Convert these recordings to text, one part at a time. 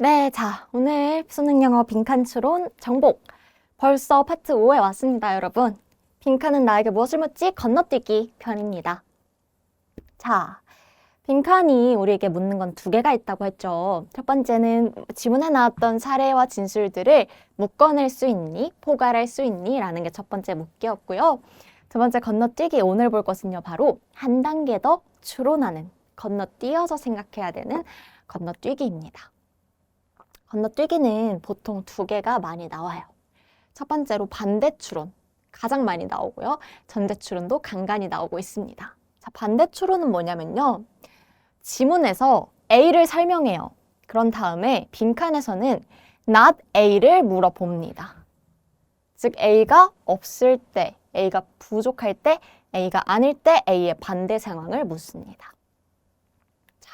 네, 자, 오늘 수능 영어 빈칸 추론 정복. 벌써 파트 5에 왔습니다, 여러분. 빈칸은 나에게 무엇을 묻지? 건너뛰기 편입니다. 자, 빈칸이 우리에게 묻는 건 두 개가 있다고 했죠. 첫 번째는 지문에 나왔던 사례와 진술들을 묶어낼 수 있니? 포괄할 수 있니? 라는 게 첫 번째 묻기였고요. 두 번째 건너뛰기, 오늘 볼 것은요, 바로 한 단계 더 추론하는, 건너뛰어서 생각해야 되는 건너뛰기입니다. 건너뛰기는 보통 두 개가 많이 나와요. 첫 번째로 반대추론, 가장 많이 나오고요. 전대추론도 간간히 나오고 있습니다. 자, 반대추론은 뭐냐면요. 지문에서 A를 설명해요. 그런 다음에 빈칸에서는 not A를 물어봅니다. 즉 A가 없을 때, A가 부족할 때, A가 아닐 때 A의 반대 상황을 묻습니다. 자,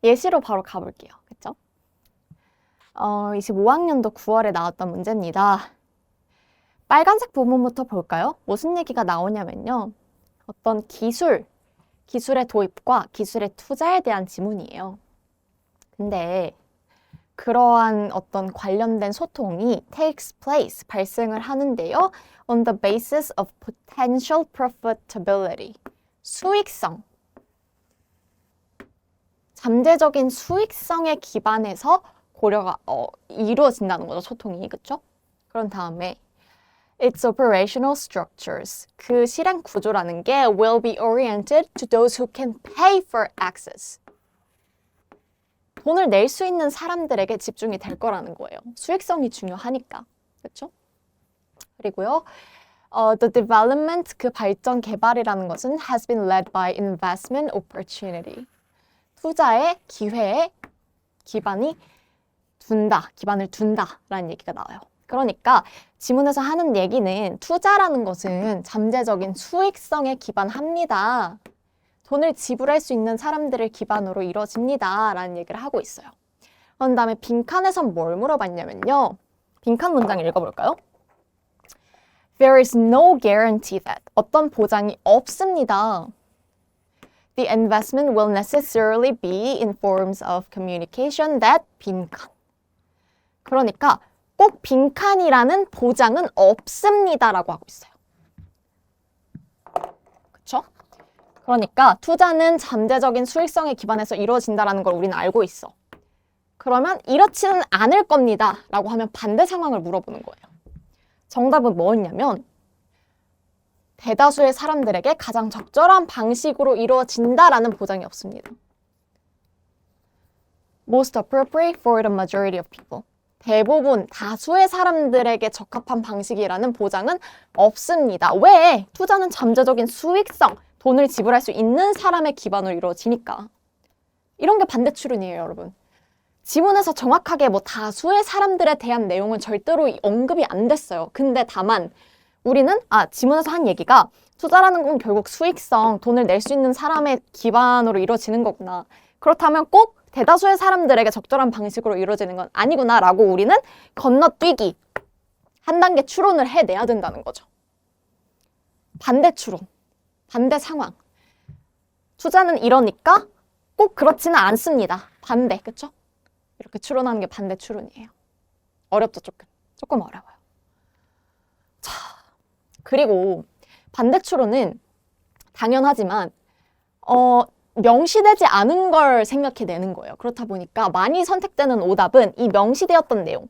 예시로 바로 가볼게요. 그쵸? 25학년도 9월에 나왔던 문제입니다. 빨간색 부분부터 볼까요? 무슨 얘기가 나오냐면요. 어떤 기술의 도입과 기술의 투자에 대한 지문이에요. 근데 그러한 어떤 관련된 소통이 takes place, 발생을 하는데요. on the basis of potential profitability, 수익성. 잠재적인 수익성에 기반해서 고려가 이루어진다는 거죠, 소통이. 그쵸? 그런 다음에 its operational structures, 그 실행 구조라는 게 will be oriented to those who can pay for access. 돈을 낼 수 있는 사람들에게 집중이 될 거라는 거예요. 수익성이 중요하니까. 그렇죠? 그리고요. The development, 그 발전 개발이라는 것은 has been led by investment opportunity. 투자의 기회에 기반을 둔다라는 얘기가 나와요. 그러니까 지문에서 하는 얘기는 투자라는 것은 잠재적인 수익성에 기반합니다. 돈을 지불할 수 있는 사람들을 기반으로 이루어집니다. 라는 얘기를 하고 있어요. 그런 다음에 빈칸에선 뭘 물어봤냐면요. 빈칸 문장 읽어볼까요? There is no guarantee that. 어떤 보장이 없습니다. The investment will necessarily be in forms of communication that 빈칸. 그러니까 꼭 빈칸이라는 보장은 없습니다라고 하고 있어요. 그쵸? 그러니까 투자는 잠재적인 수익성에 기반해서 이루어진다는 걸 우리는 알고 있어. 그러면 이렇지는 않을 겁니다 라고 하면 반대 상황을 물어보는 거예요. 정답은 뭐였냐면 대다수의 사람들에게 가장 적절한 방식으로 이루어진다라는 보장이 없습니다. Most appropriate for the majority of people. 대부분 다수의 사람들에게 적합한 방식이라는 보장은 없습니다. 왜? 투자는 잠재적인 수익성, 돈을 지불할 수 있는 사람의 기반으로 이루어지니까. 이런 게 반대 추론이에요, 여러분. 지문에서 정확하게 다수의 사람들에 대한 내용은 절대로 언급이 안 됐어요. 근데 다만 우리는 지문에서 한 얘기가 투자라는 건 결국 수익성, 돈을 낼 수 있는 사람의 기반으로 이루어지는 거구나. 그렇다면 꼭 대다수의 사람들에게 적절한 방식으로 이루어지는 건 아니구나 라고 우리는 건너뛰기, 한 단계 추론을 해내야 된다는 거죠. 반대 추론, 반대 상황. 투자는 이러니까 꼭 그렇지는 않습니다. 반대, 그쵸? 이렇게 추론하는 게 반대 추론이에요. 어렵죠, 조금 어려워요. 자, 그리고 반대 추론은 당연하지만 명시되지 않은 걸 생각해내는 거예요. 그렇다 보니까 많이 선택되는 오답은 이 명시되었던 내용,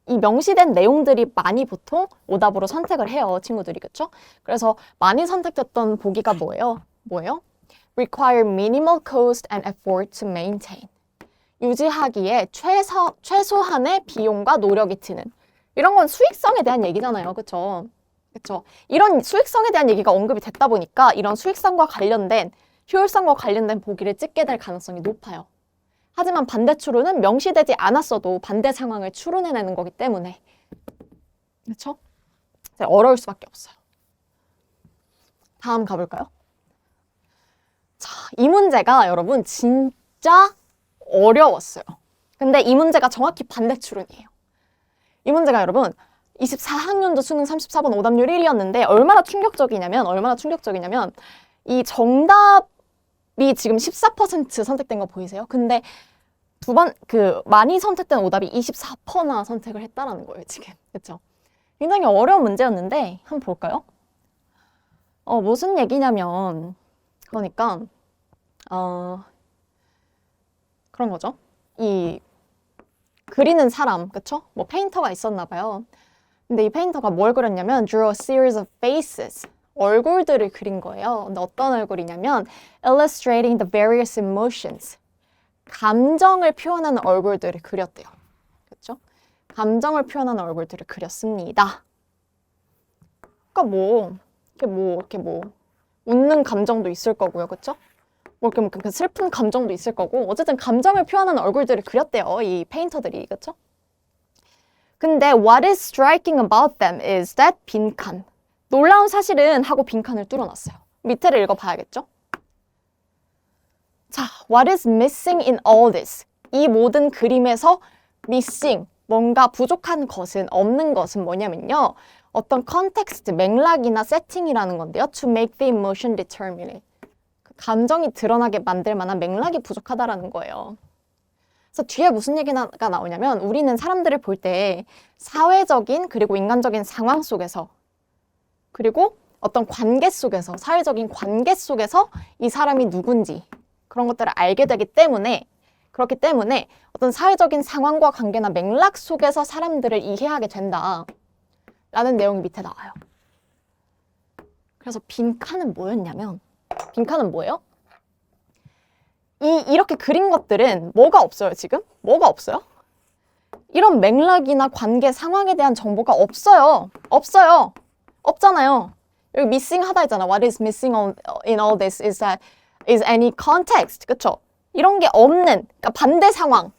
이 명시된 내용들이 많이 보통 오답으로 선택을 해요, 친구들이. 그쵸? 그래서 많이 선택됐던 보기가 뭐예요? Require minimal cost and effort to maintain. 유지하기에 최소한의 비용과 노력이 드는. 이런 건 수익성에 대한 얘기잖아요. 그쵸? 이런 수익성에 대한 얘기가 언급이 됐다 보니까 이런 수익성과 관련된, 효율성과 관련된 보기를 찍게 될 가능성이 높아요. 하지만 반대 추론은 명시되지 않았어도 반대 상황을 추론해내는 거기 때문에. 그렇죠? 어려울 수밖에 없어요. 다음 가볼까요? 자, 이 문제가 여러분 진짜 어려웠어요. 근데 이 문제가 정확히 반대 추론이에요. 이 문제가 여러분 24학년도 수능 34번 오답률 1위였는데 얼마나 충격적이냐면 이 정답이 지금 14% 선택된 거 보이세요? 근데 많이 선택된 오답이 24%나 선택을 했다라는 거예요, 지금. 그쵸? 굉장히 어려운 문제였는데, 한번 볼까요? 무슨 얘기냐면, 그러니까, 그런 거죠. 이, 그리는 사람, 그쵸? 뭐, 페인터가 있었나 봐요. 근데 이 페인터가 뭘 그렸냐면, drew a series of faces. 얼굴들을 그린 거예요. 근데 어떤 얼굴이냐면, illustrating the various emotions. 감정을 표현하는 얼굴들을 그렸대요. 그쵸? 감정을 표현하는 얼굴들을 그렸습니다. 그러니까 이렇게 웃는 감정도 있을 거고요. 그쵸? 뭐 이렇게 슬픈 감정도 있을 거고, 어쨌든 감정을 표현하는 얼굴들을 그렸대요. 이 페인터들이. 그쵸? 근데 what is striking about them is that 빈칸. 놀라운 사실은 하고 빈칸을 뚫어놨어요. 밑에를 읽어봐야겠죠? 자, what is missing in all this? 이 모든 그림에서 missing, 뭔가 부족한 것은, 없는 것은 뭐냐면요. 어떤 컨텍스트, 맥락이나 세팅이라는 건데요. To make the emotion determinate. 감정이 드러나게 만들 만한 맥락이 부족하다라는 거예요. 그래서 뒤에 무슨 얘기가 나오냐면 우리는 사람들을 볼 때 사회적인 그리고 인간적인 상황 속에서 그리고 어떤 관계 속에서 사회적인 관계 속에서 이 사람이 누군지 그런 것들을 알게 되기 때문에 그렇기 때문에 어떤 사회적인 상황과 관계나 맥락 속에서 사람들을 이해하게 된다 라는 내용이 밑에 나와요. 그래서 빈칸은 뭐였냐면 빈칸은 뭐예요? 이렇게 그린 것들은 뭐가 없어요, 지금? 뭐가 없어요? 이런 맥락이나 관계 상황에 대한 정보가 없어요. 없어요. 없잖아요. 여기 missing 하다 했잖아. What is missing in all this is any context. 그쵸? 이런 게 없는, 그러니까 반대 상황.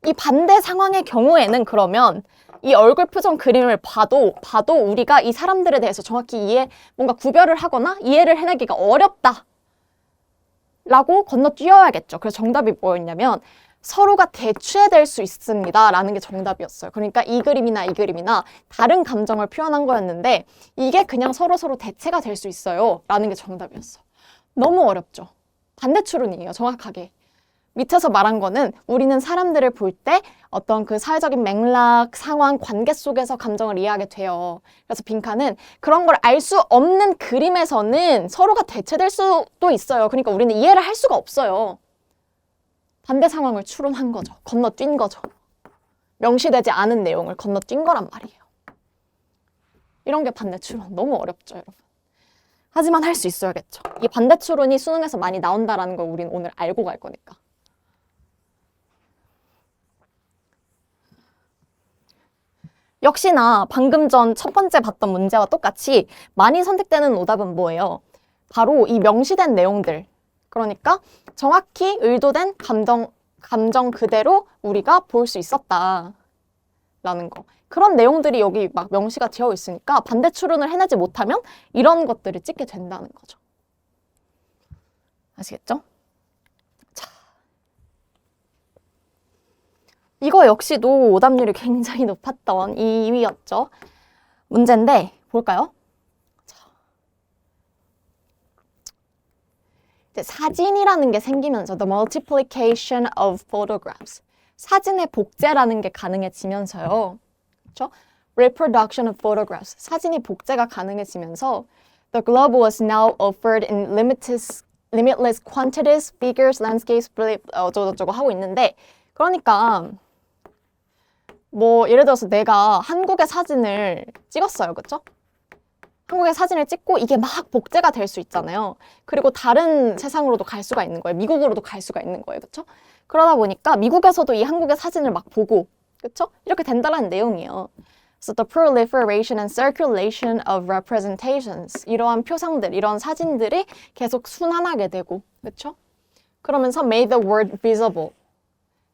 이 반대 상황의 경우에는 그러면 이 얼굴 표정 그림을 봐도 우리가 이 사람들에 대해서 정확히 뭔가 구별을 하거나 이해를 해내기가 어렵다. 라고 건너뛰어야겠죠. 그래서 정답이 뭐였냐면 서로가 대체될 수 있습니다. 라는 게 정답이었어요. 그러니까 이 그림이나 다른 감정을 표현한 거였는데 이게 그냥 서로 대체가 될 수 있어요. 라는 게 정답이었어. 너무 어렵죠. 반대 추론이에요. 정확하게. 밑에서 말한 거는 우리는 사람들을 볼 때 어떤 그 사회적인 맥락, 상황, 관계 속에서 감정을 이해하게 돼요. 그래서 빈칸은 그런 걸 알 수 없는 그림에서는 서로가 대체될 수도 있어요. 그러니까 우리는 이해를 할 수가 없어요. 반대 상황을 추론한 거죠. 건너뛴 거죠. 명시되지 않은 내용을 건너뛴 거란 말이에요. 이런 게 반대 추론. 너무 어렵죠, 여러분. 하지만 할 수 있어야겠죠. 이 반대 추론이 수능에서 많이 나온다라는 걸 우린 오늘 알고 갈 거니까. 역시나 방금 전 첫 번째 봤던 문제와 똑같이 많이 선택되는 오답은 뭐예요? 바로 이 명시된 내용들. 그러니까 정확히 의도된 감정 그대로 우리가 볼 수 있었다라는 거. 그런 내용들이 여기 막 명시가 되어 있으니까 반대 추론을 해내지 못하면 이런 것들을 찍게 된다는 거죠. 아시겠죠? 자, 이거 역시도 오답률이 굉장히 높았던 2위였죠. 문제인데 볼까요? 이제 사진이라는 게 생기면서 the multiplication of photographs. 사진의 복제라는 게 가능해지면서요. 그렇죠? Reproduction of photographs. 사진이 복제가 가능해지면서 the globe was now offered in limitless quantities, figures, landscapes, 어쩌고저쩌고 하고 있는데 그러니까 뭐 예를 들어서 내가 한국의 사진을 찍었어요. 그렇죠? 한국의 사진을 찍고 이게 막 복제가 될 수 있잖아요. 그리고 다른 세상으로도 갈 수가 있는 거예요. 미국으로도 갈 수가 있는 거예요. 그렇죠? 그러다 보니까 미국에서도 이 한국의 사진을 막 보고 그렇죠? 이렇게 된다는 내용이에요. So the proliferation and circulation of representations. 이러한 표상들, 이런 사진들이 계속 순환하게 되고 그렇죠? 그러면서 made the world visible,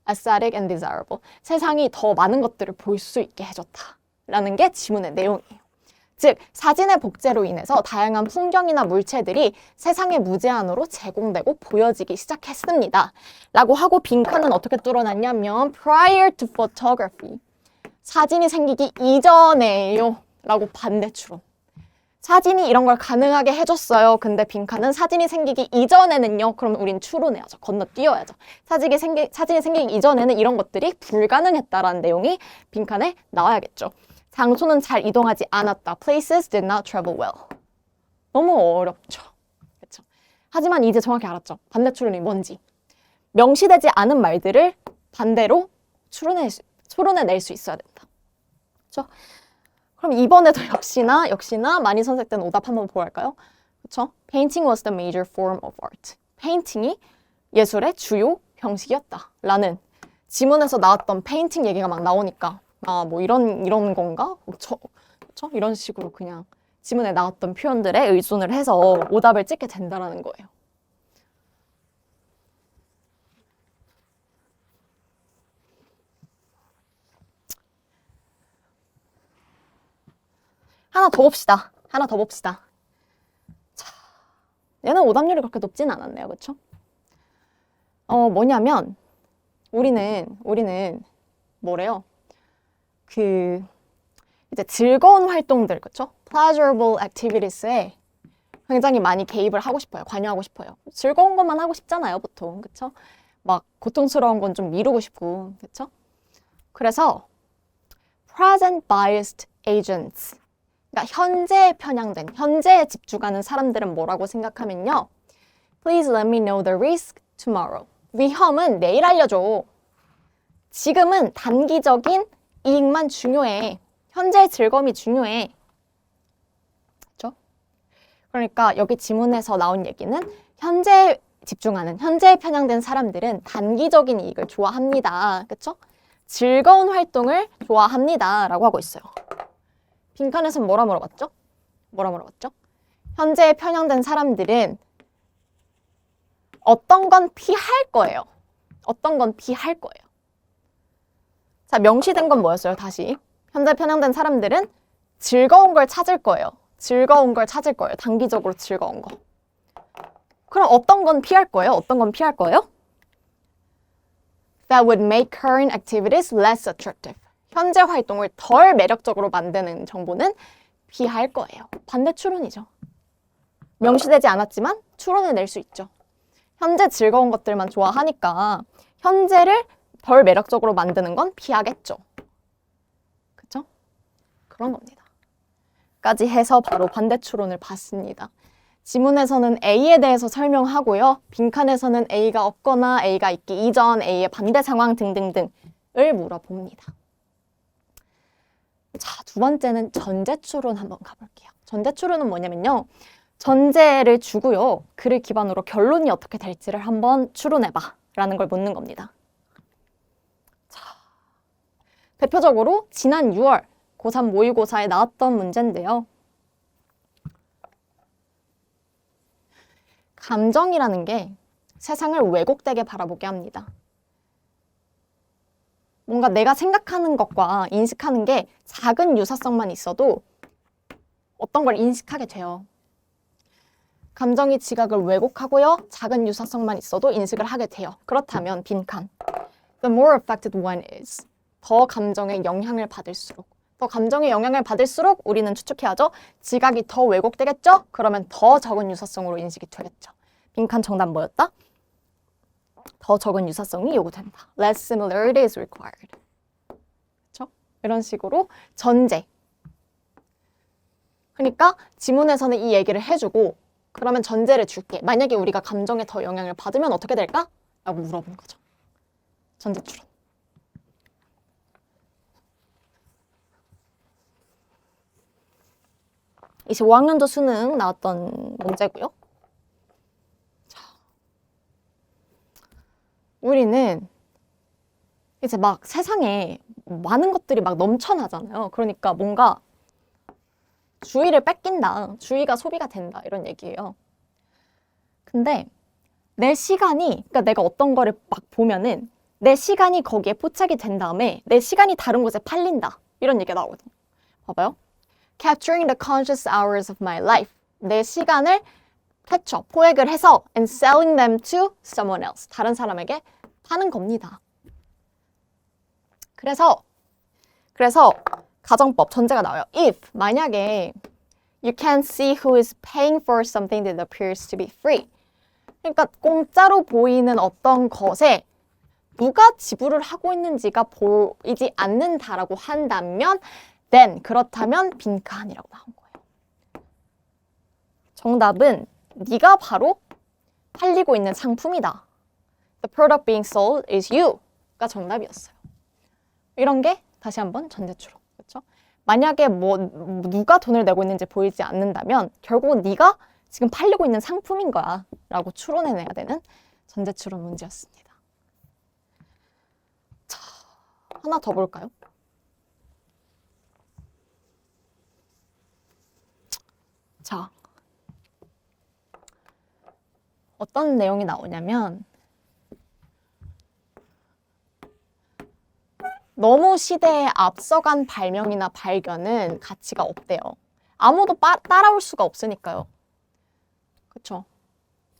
aesthetic and desirable. 세상이 더 많은 것들을 볼 수 있게 해줬다라는 게 지문의 내용이에요. 즉, 사진의 복제로 인해서 다양한 풍경이나 물체들이 세상에 무제한으로 제공되고 보여지기 시작했습니다. 라고 하고 빈칸은 어떻게 뚫어놨냐면 prior to photography. 사진이 생기기 이전에요. 라고 반대 추론. 사진이 이런 걸 가능하게 해줬어요. 근데 빈칸은 사진이 생기기 이전에는요. 그럼 우린 추론해야죠. 건너뛰어야죠. 사진이 생기기 이전에는 이런 것들이 불가능했다라는 내용이 빈칸에 나와야겠죠. 장소는 잘 이동하지 않았다. Places did not travel well. 너무 어렵죠. 그렇죠? 하지만 이제 정확히 알았죠. 반대 추론이 뭔지. 명시되지 않은 말들을 반대로 추론해낼 수 있어야 된다. 그렇죠? 그럼 이번에도 역시나 많이 선택된 오답 한번 보할까요? 그렇죠? Painting was the major form of art. 페인팅이 예술의 주요 형식이었다. 라는 지문에서 나왔던 페인팅 얘기가 막 나오니까 뭐 이런 건가? 그렇죠? 이런 식으로 그냥 지문에 나왔던 표현들에 의존을 해서 오답을 찍게 된다라는 거예요. 하나 더 봅시다. 자, 얘는 오답률이 그렇게 높진 않았네요. 그렇죠? 뭐냐면 우리는 뭐래요? 이제 즐거운 활동들, 그렇죠? pleasurable activities에 굉장히 많이 개입을 하고 싶어요. 관여하고 싶어요. 즐거운 것만 하고 싶잖아요, 보통. 그렇죠? 막 고통스러운 건 좀 미루고 싶고. 그렇죠? 그래서 present biased agents, 그러니까 현재에 편향된, 현재에 집중하는 사람들은 뭐라고 생각하면요. Please let me know the risk tomorrow. 위험은 내일 알려줘. 지금은 단기적인 이익만 중요해. 현재의 즐거움이 중요해. 그렇죠? 그러니까 여기 지문에서 나온 얘기는 현재에 집중하는, 현재에 편향된 사람들은 단기적인 이익을 좋아합니다. 그렇죠? 즐거운 활동을 좋아합니다. 라고 하고 있어요. 빈칸에서는 뭐라 물어봤죠? 현재에 편향된 사람들은 어떤 건 피할 거예요. 자, 명시된 건 뭐였어요? 다시. 현재 편향된 사람들은 즐거운 걸 찾을 거예요. 단기적으로 즐거운 거. 그럼 어떤 건 피할 거예요? That would make current activities less attractive. 현재 활동을 덜 매력적으로 만드는 정보는 피할 거예요. 반대 추론이죠. 명시되지 않았지만 추론해낼 수 있죠. 현재 즐거운 것들만 좋아하니까 현재를 덜 매력적으로 만드는 건 피하겠죠. 그쵸? 그런 겁니다. 까지 해서 바로 반대 추론을 봤습니다. 지문에서는 A에 대해서 설명하고요. 빈칸에서는 A가 없거나 A가 있기 이전, A의 반대 상황 등등등을 물어봅니다. 자, 두 번째는 전제 추론 한번 가볼게요. 전제 추론은 뭐냐면요. 전제를 주고요. 그를 기반으로 결론이 어떻게 될지를 한번 추론해봐 라는 걸 묻는 겁니다. 자, 대표적으로 지난 6월 고3 모의고사에 나왔던 문제인데요. 감정이라는 게 세상을 왜곡되게 바라보게 합니다. 뭔가 내가 생각하는 것과 인식하는 게 작은 유사성만 있어도 어떤 걸 인식하게 돼요. 감정이 지각을 왜곡하고요. 작은 유사성만 있어도 인식을 하게 돼요. 그렇다면 빈칸. The more affected one is. 더 감정에 영향을 받을수록 우리는 추측해야죠. 지각이 더 왜곡되겠죠? 그러면 더 적은 유사성으로 인식이 되겠죠. 빈칸 정답 뭐였다? 더 적은 유사성이 요구된다. Less similarity is required. 그렇죠? 이런 식으로 전제. 그러니까 지문에서는 이 얘기를 해주고 그러면 전제를 줄게. 만약에 우리가 감정에 더 영향을 받으면 어떻게 될까? 라고 물어보는 거죠. 전제 추론. 이 5학년도 수능 나왔던 문제고요. 자, 우리는 이제 막 세상에 많은 것들이 막 넘쳐나잖아요. 그러니까 뭔가 주의를 뺏긴다. 주의가 소비가 된다. 이런 얘기예요. 근데 내 시간이, 그러니까 내가 어떤 거를 막 보면은 내 시간이 거기에 포착이 된 다음에 내 시간이 다른 곳에 팔린다. 이런 얘기가 나오거든요. 봐봐요. Capturing the conscious hours of my life. 내 시간을 포획을 해서 and selling them to someone else. 다른 사람에게 파는 겁니다. 그래서 가정법 전제가 나와요. If 만약에 You can't see who is paying for something that appears to be free. 그러니까 공짜로 보이는 어떤 것에 누가 지불을 하고 있는지가 보이지 않는다라고 한다면 then 그렇다면 빈칸이라고 나온 거예요. 정답은 네가 바로 팔리고 있는 상품이다. The product being sold is you가 정답이었어요. 이런 게 다시 한번 전제추론. 그렇죠? 만약에 누가 돈을 내고 있는지 보이지 않는다면 결국은 네가 지금 팔리고 있는 상품인 거야 라고 추론해내야 되는 전제추론 문제였습니다. 자, 하나 더 볼까요? 자, 어떤 내용이 나오냐면 너무 시대에 앞서간 발명이나 발견은 가치가 없대요. 아무도 따라올 수가 없으니까요. 그쵸?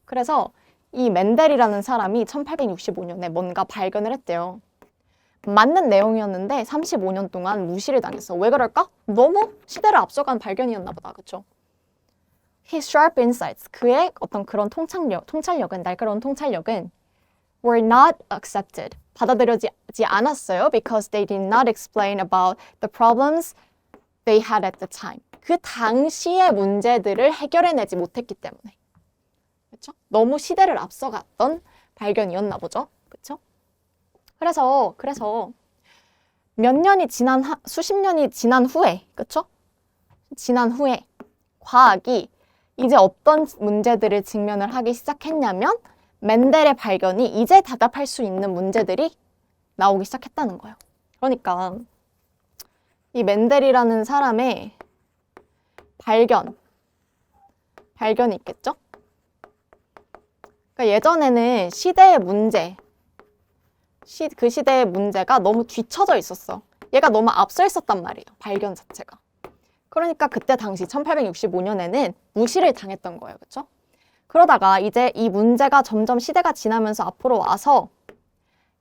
그래서 이 멘델이라는 사람이 1865년에 뭔가 발견을 했대요. 맞는 내용이었는데 35년 동안 무시를 당했어. 왜 그럴까? 너무 시대를 앞서간 발견이었나 보다. 그쵸? His sharp insights, 그의 어떤 그런 통찰력은, 날카로운 통찰력은 were not accepted. 받아들여지지 않았어요. Because they did not explain about the problems they had at the time. 그 당시의 문제들을 해결해내지 못했기 때문에. 그렇죠? 너무 시대를 앞서갔던 발견이었나 보죠. 그렇죠? 그래서 수십 년이 지난 후에, 그렇죠? 지난 후에 과학이 이제 어떤 문제들을 직면을 하기 시작했냐면 멘델의 발견이 이제 대답할 수 있는 문제들이 나오기 시작했다는 거예요. 그러니까 이 멘델이라는 사람의 발견이 있겠죠? 그러니까 예전에는 시대의 문제, 그 시대의 문제가 너무 뒤처져 있었어. 얘가 너무 앞서 있었단 말이에요. 발견 자체가. 그러니까 그때 당시 1865년에는 무시를 당했던 거예요. 그렇죠? 그러다가 이제 이 문제가 점점 시대가 지나면서 앞으로 와서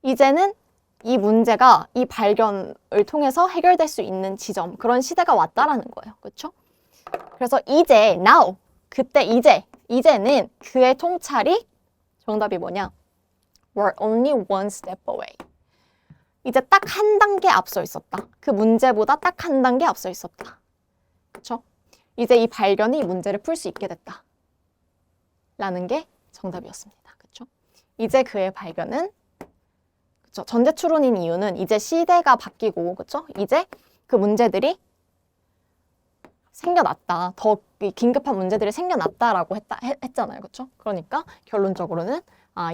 이제는 이 문제가 이 발견을 통해서 해결될 수 있는 지점, 그런 시대가 왔다라는 거예요. 그렇죠? 그래서 이제, now, 그때 이제는 그의 통찰이 정답이 뭐냐? We're only one step away. 이제 딱 한 단계 앞서 있었다. 그 문제보다 딱 한 단계 앞서 있었다. 그렇죠? 이제 이 발견이 문제를 풀 수 있게 됐다. 라는 게 정답이었습니다. 그렇죠? 이제 그의 발견은 그렇죠? 전제 추론인 이유는 이제 시대가 바뀌고 그렇죠? 이제 그 문제들이 생겨났다. 더 긴급한 문제들이 생겨났다라고 했잖아요. 그렇죠? 그러니까 결론적으로는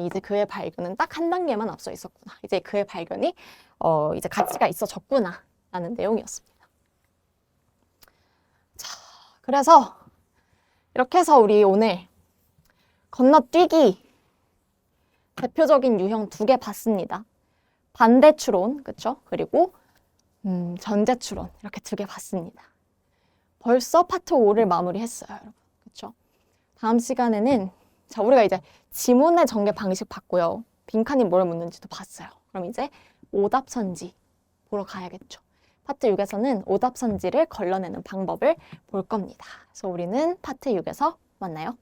이제 그의 발견은 딱 한 단계만 앞서 있었구나. 이제 그의 발견이 이제 가치가 있어졌구나 라는 내용이었습니다. 자, 그래서 이렇게 해서 우리 오늘 건너뛰기 대표적인 유형 2개 봤습니다. 반대 추론, 그쵸? 그리고 전제 추론 이렇게 2개 봤습니다. 벌써 파트 5를 마무리했어요, 여러분. 그쵸? 다음 시간에는 자, 우리가 이제 지문의 전개 방식 봤고요. 빈칸이 뭘 묻는지도 봤어요. 그럼 이제 오답선지 보러 가야겠죠. 파트 6에서는 오답선지를 걸러내는 방법을 볼 겁니다. 그래서 우리는 파트 6에서 만나요.